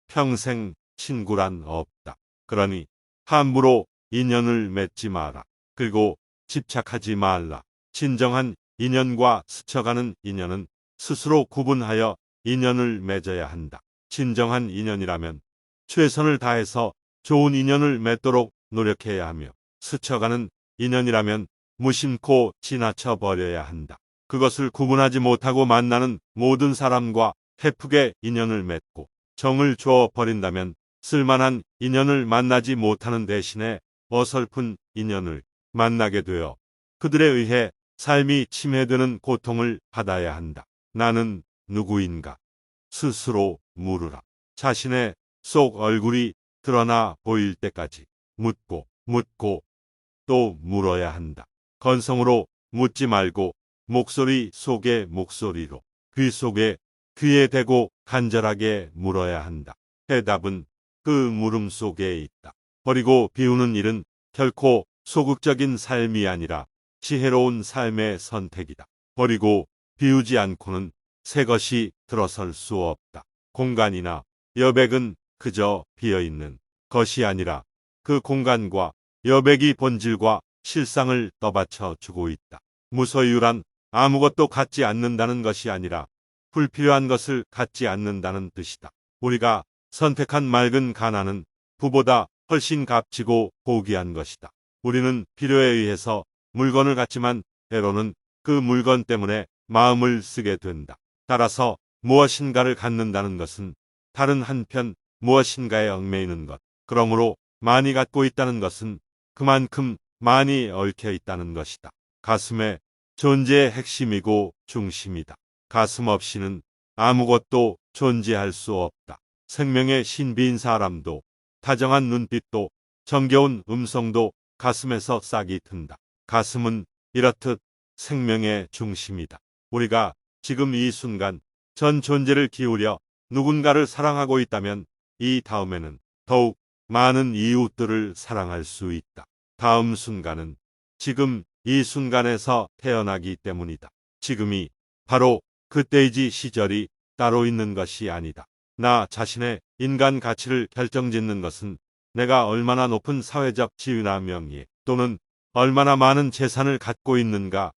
평생 친구란 없다. 그러니 함부로 인연을 맺지 마라. 그리고 집착하지 말라. 진정한 인연과 스쳐가는 인연은 스스로 구분하여 인연을 맺어야 한다. 진정한 인연이라면 최선을 다해서 좋은 인연을 맺도록 노력해야 하며, 스쳐가는 인연이라면 무심코 지나쳐 버려야 한다. 그것을 구분하지 못하고 만나는 모든 사람과 헤프게 인연을 맺고 정을 줘 버린다면 쓸만한 인연을 만나지 못하는 대신에 어설픈 인연을 만나게 되어 그들에 의해 삶이 침해되는 고통을 받아야 한다. 나는 누구인가? 스스로 물으라. 자신의 속 얼굴이 드러나 보일 때까지 묻고 또 물어야 한다. 건성으로 묻지 말고 목소리 속의 목소리로, 귀 속에 귀에 대고 간절하게 물어야 한다. 해답은 그 물음 속에 있다. 버리고 비우는 일은 결코 소극적인 삶이 아니라 지혜로운 삶의 선택이다. 버리고 비우지 않고는 새 것이 들어설 수 없다. 공간이나 여백은 그저 비어있는 것이 아니라 그 공간과 여백이 본질과 실상을 떠받쳐 주고 있다. 무소유란 아무것도 갖지 않는다는 것이 아니라 불필요한 것을 갖지 않는다는 뜻이다. 우리가 선택한 맑은 가난은 부보다 훨씬 값지고 고귀한 것이다. 우리는 필요에 의해서 물건을 갖지만 때로는 그 물건 때문에 마음을 쓰게 된다. 따라서 무엇인가를 갖는다는 것은 다른 한편 무엇인가에 얽매이는 것, 그러므로 많이 갖고 있다는 것은 그만큼 많이 얽혀 있다는 것이다. 가슴의 존재의 핵심이고 중심이다. 가슴 없이는 아무것도 존재할 수 없다. 생명의 신비인 사람도, 다정한 눈빛도, 정겨운 음성도 가슴에서 싹이 튼다. 가슴은 이렇듯 생명의 중심이다. 우리가 지금 이 순간 전 존재를 기울여 누군가를 사랑하고 있다면 이 다음에는 더욱 많은 이웃들을 사랑할 수 있다. 다음 순간은 지금 이 순간에서 태어나기 때문이다. 지금이 바로 그때이지 시절이 따로 있는 것이 아니다. 나 자신의 인간 가치를 결정짓는 것은 내가 얼마나 높은 사회적 지위나 명예 또는 얼마나 많은 재산을 갖고 있는가가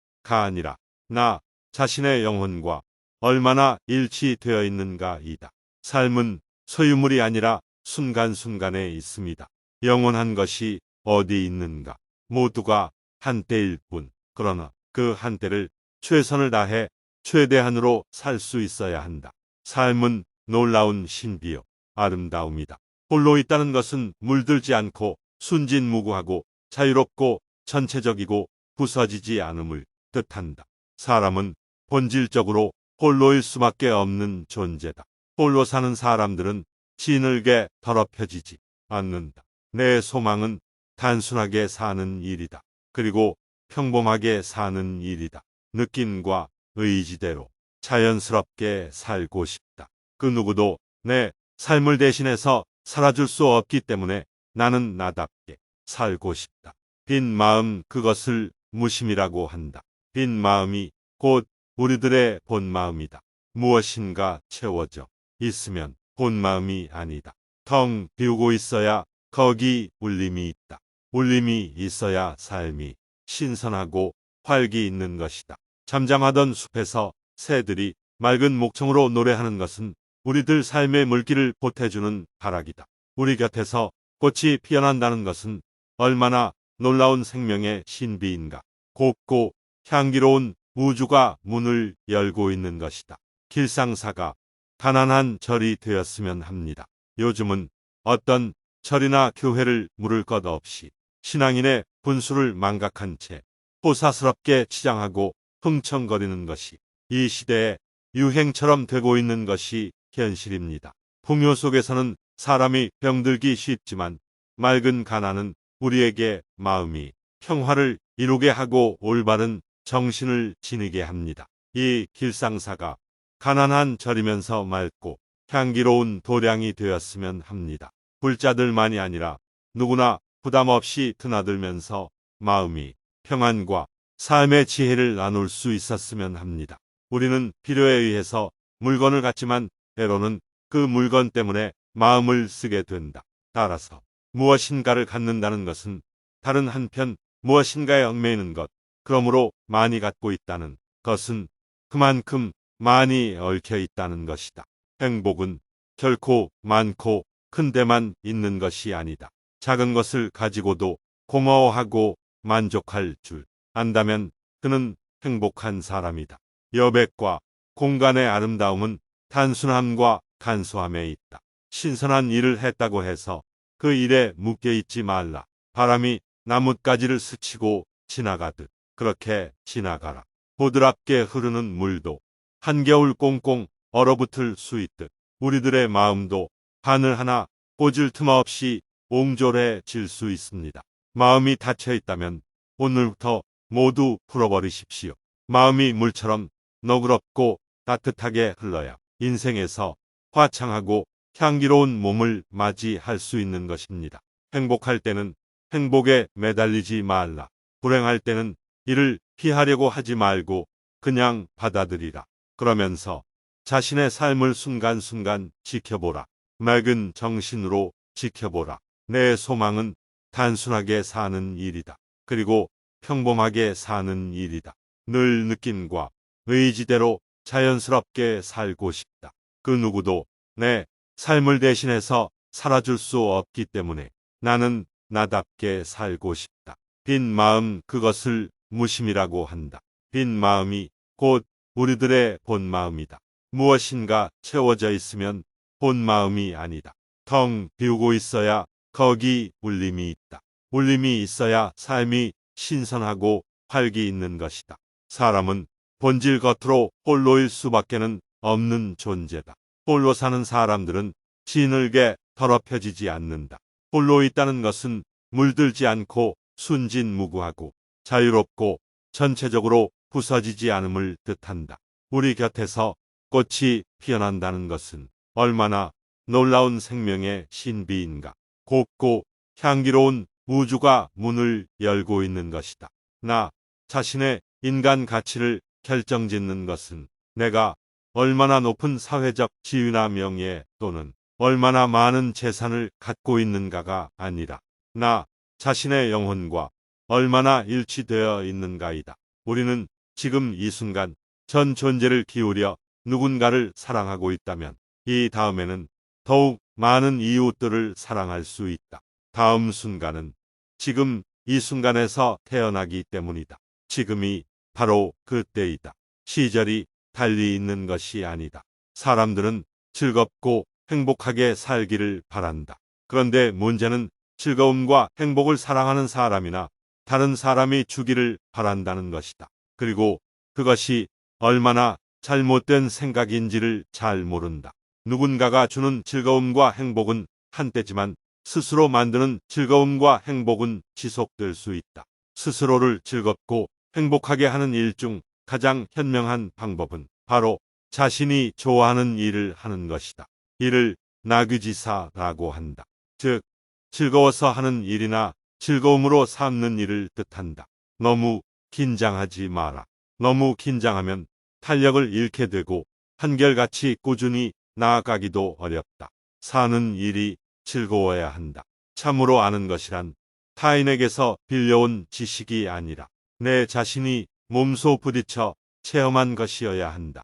아니라 나 자신의 영혼과 얼마나 일치되어 있는가이다. 삶은 소유물이 아니라 순간순간에 있습니다. 영원한 것이 어디 있는가? 모두가 한때일 뿐. 그러나 그 한때를 최선을 다해 최대한으로 살 수 있어야 한다. 삶은 놀라운 신비요 아름다움이다. 홀로 있다는 것은 물들지 않고 순진무구하고 자유롭고 전체적이고 부서지지 않음을 뜻한다. 사람은 본질적으로 홀로일 수밖에 없는 존재다. 홀로 사는 사람들은 지늘게 더럽혀지지 않는다. 내 소망은 단순하게 사는 일이다. 그리고 평범하게 사는 일이다. 느낌과 의지대로 자연스럽게 살고 싶다. 그 누구도 내 삶을 대신해서 살아줄 수 없기 때문에 나는 나답게 살고 싶다. 빈 마음, 그것을 무심이라고 한다. 빈 마음이 곧 우리들의 본 마음이다. 무엇인가 채워져 있으면 본 마음이 아니다. 텅 비우고 있어야 거기 울림이 있다. 울림이 있어야 삶이 신선하고 활기 있는 것이다. 잠잠하던 숲에서 새들이 맑은 목청으로 노래하는 것은 우리들 삶의 물기를 보태주는 가락이다. 우리 곁에서 꽃이 피어난다는 것은 얼마나 놀라운 생명의 신비인가. 곱고 향기로운 우주가 문을 열고 있는 것이다. 길상사가 가난한 절이 되었으면 합니다. 요즘은 어떤 절이나 교회를 물을 것 없이 신앙인의 분수를 망각한 채 호사스럽게 치장하고 흥청거리는 것이 이 시대의 유행처럼 되고 있는 것이 현실입니다. 풍요 속에서는 사람이 병들기 쉽지만 맑은 가난은 우리에게 마음이 평화를 이루게 하고 올바른 정신을 지니게 합니다. 이 길상사가 가난한 절이면서 맑고 향기로운 도량이 되었으면 합니다. 불자들만이 아니라 누구나 부담 없이 드나들면서 마음이 평안과 삶의 지혜를 나눌 수 있었으면 합니다. 우리는 필요에 의해서 물건을 갖지만 때로는 그 물건 때문에 마음을 쓰게 된다. 따라서 무엇인가를 갖는다는 것은 다른 한편 무엇인가에 얽매이는 것, 그러므로 많이 갖고 있다는 것은 그만큼 많이 얽혀 있다는 것이다. 행복은 결코 많고 큰 데만 있는 것이 아니다. 작은 것을 가지고도 고마워하고 만족할 줄 안다면 그는 행복한 사람이다. 여백과 공간의 아름다움은 단순함과 간소함에 있다. 신선한 일을 했다고 해서 그 일에 묶여 있지 말라. 바람이 나뭇가지를 스치고 지나가듯 그렇게 지나가라. 보드랍게 흐르는 물도 한겨울 꽁꽁 얼어붙을 수 있듯 우리들의 마음도 바늘 하나 꽂을 틈 없이 옹졸해질 수 있습니다. 마음이 닫혀 있다면 오늘부터 모두 풀어버리십시오. 마음이 물처럼 너그럽고 따뜻하게 흘러야 인생에서 화창하고 향기로운 몸을 맞이할 수 있는 것입니다. 행복할 때는 행복에 매달리지 말라. 불행할 때는 이를 피하려고 하지 말고 그냥 받아들이라. 그러면서 자신의 삶을 순간순간 지켜보라. 맑은 정신으로 지켜보라. 내 소망은 단순하게 사는 일이다. 그리고 평범하게 사는 일이다. 늘 느낌과 의지대로 자연스럽게 살고 싶다. 그 누구도 내 삶을 대신해서 살아줄 수 없기 때문에 나는 나답게 살고 싶다. 빈 마음, 그것을 무심이라고 한다. 빈 마음이 곧 우리들의 본 마음이다. 무엇인가 채워져 있으면 본 마음이 아니다. 텅 비우고 있어야 거기 울림이 있다. 울림이 있어야 삶이 신선하고 활기 있는 것이다. 사람은 본질 겉으로 홀로일 수밖에는 없는 존재다. 홀로 사는 사람들은 지늘게 더럽혀지지 않는다. 홀로 있다는 것은 물들지 않고 순진무구하고 자유롭고 전체적으로 부서지지 않음을 뜻한다. 우리 곁에서 꽃이 피어난다는 것은 얼마나 놀라운 생명의 신비인가. 곱고 향기로운 우주가 문을 열고 있는 것이다. 나 자신의 인간 가치를 결정짓는 것은 내가 얼마나 높은 사회적 지위나 명예 또는 얼마나 많은 재산을 갖고 있는가가 아니라 나 자신의 영혼과 얼마나 일치되어 있는가이다. 우리는 지금 이 순간 전 존재를 기울여 누군가를 사랑하고 있다면 이 다음에는 더욱 많은 이웃들을 사랑할 수 있다. 다음 순간은 지금 이 순간에서 태어나기 때문이다. 지금이 바로 그때이다. 시절이 달리 있는 것이 아니다. 사람들은 즐겁고 행복하게 살기를 바란다. 그런데 문제는 즐거움과 행복을 사랑하는 사람이나 다른 사람이 주기를 바란다는 것이다. 그리고 그것이 얼마나 잘못된 생각인지를 잘 모른다. 누군가가 주는 즐거움과 행복은 한때지만 스스로 만드는 즐거움과 행복은 지속될 수 있다. 스스로를 즐겁고 행복하게 하는 일 중 가장 현명한 방법은 바로 자신이 좋아하는 일을 하는 것이다. 이를 나귀지사라고 한다. 즉, 즐거워서 하는 일이나 즐거움으로 삼는 일을 뜻한다. 너무 긴장하지 마라. 너무 긴장하면 탄력을 잃게 되고 한결같이 꾸준히 나아가기도 어렵다. 사는 일이 즐거워야 한다. 참으로 아는 것이란 타인에게서 빌려온 지식이 아니라 내 자신이 몸소 부딪혀 체험한 것이어야 한다.